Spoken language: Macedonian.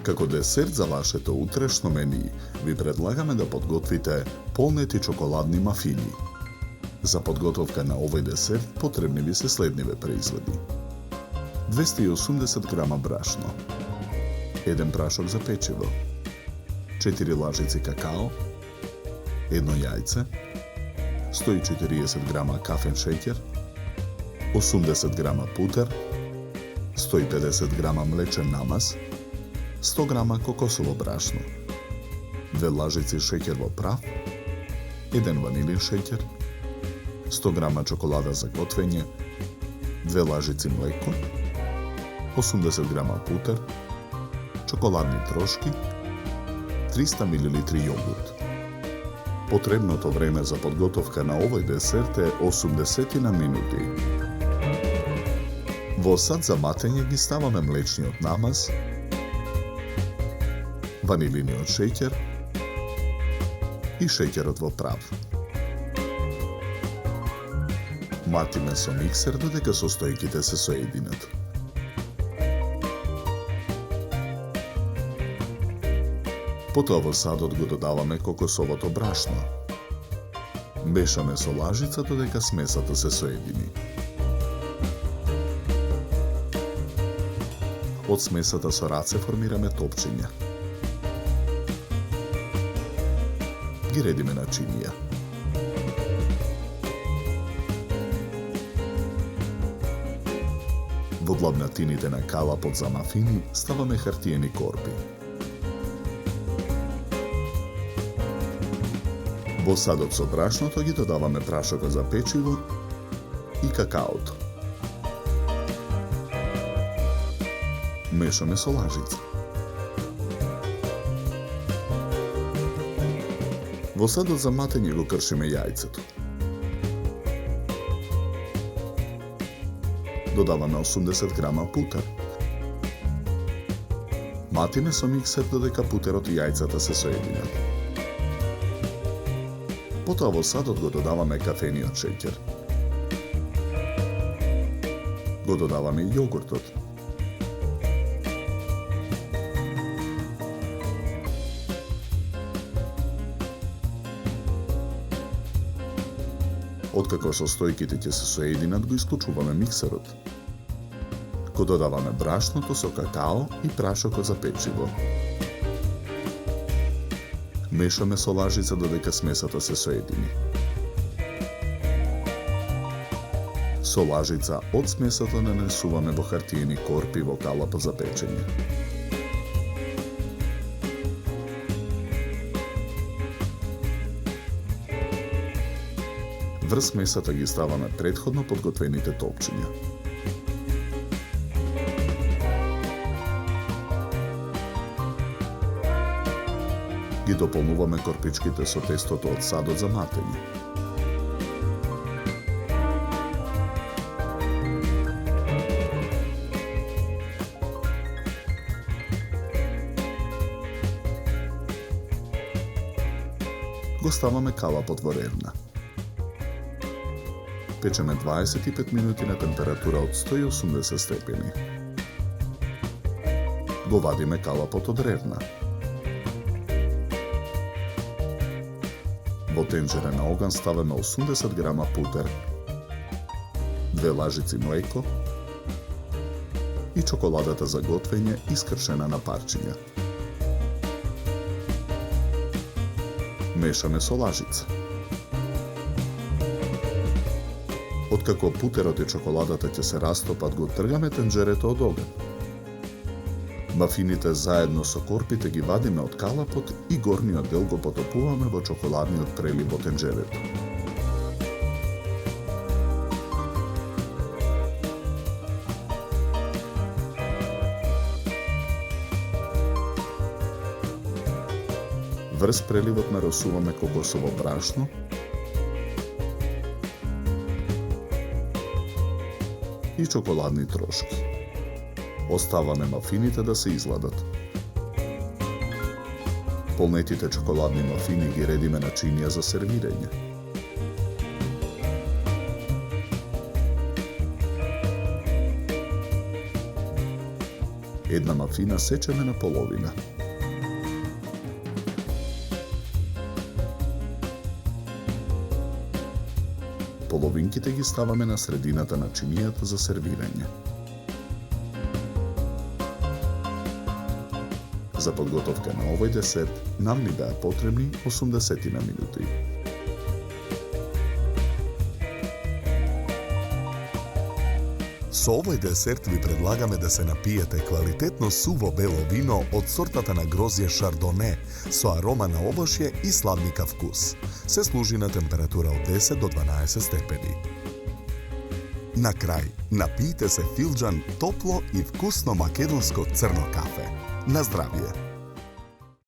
Како десерт за вашето утрешно мени, ви предлагаме да подготвите полнети чоколадни мафини. За подготовка на овој десерт потребни ви се следниве производи: 280 грама брашно, 1 прашок за печиво, 4 лажици какао, 1 јајце, 140 грама кафен шеќер, 80 грама путер, 150 грама млечен намаз, 100 грама кокосово брашно, 2 лажици шеќер во прав, 1 ванилин шеќер, 100 грама чоколада за готвење, 2 лажици млеко, 80 грама путер, чоколадни трошки, 300 мл јогурт. Потребното време за подготовка на овој десерт е 80 минути. Во сад за матење ги ставаме млечниот намаз, ванилиниот шеќер и шеќерот во прав. Матиме со миксер додека состојките се соединат. Потоа во садот го додаваме кокосовото брашно. Мешаме со лажица додека смесата се соедини. Од смесата со раце формираме топчиња. Ги редиме на чинија. Во длабнатините на калапот за мафини ставаме хартиени корпи. Во садот со брашното ги додаваме прашокот за печиво и какаото. Мешаме со лажица. Во садот за матење го кршиме јајцето. Додаваме 80 грама путер. Матиме со миксер додека путерот и јајцата се соединат. Потоа во садот го додаваме кафениот шеќер. Го додаваме и јогуртот. Откако состојките ќе се соединат, го исклучуваме миксерот. Го додаваме брашното со какао и прашокот за печиво. Мешаме со лажица додека смесата се соедини. Со лажица од смесата нанесуваме во хартиени корпи во калапот за печење. Врз смесата ги ставаме претходно подготвените топчиња. Ги дополнуваме корпичките со тестото од садот за матење. Го ставаме калапот во ревна. Печеме 25 минути на температура од 180 степени. Го вадиме калапот од ревна. Во тенџере на оган ставаме 80 грама путер, 2 лажици млеко и чоколадата за готвење искршена на парчиња. Мешаме со лажица. Откако путерот и чоколадата ќе се растопат, го тргаме тенџерето од оган. Мафините заедно со корпите ги вадиме од калапот и горниот дел го потопуваме во чоколадниот прелив во тенџерето. Врз преливот нарасуваме кокосово брашно и чоколадни трошки. Оставаме мафините да се изладат. Полнетите чоколадни мафини ги редиме на чинија за сервирање. Една мафина сечеме на половина. Половинките ги ставаме на средината на чинијата за сервирање. За подготовка на овој десерт нам ни беа потребни 80 минути. Со овој десерт ви предлагаме да се напиете квалитетно суво бело вино од сортата на грозје Шардоне со арома на овошје и сладникав вкус. Се служи на температура од 10 до 12 степени. На крај, напијте се филџан топло и вкусно македонско црно кафе. На здравје!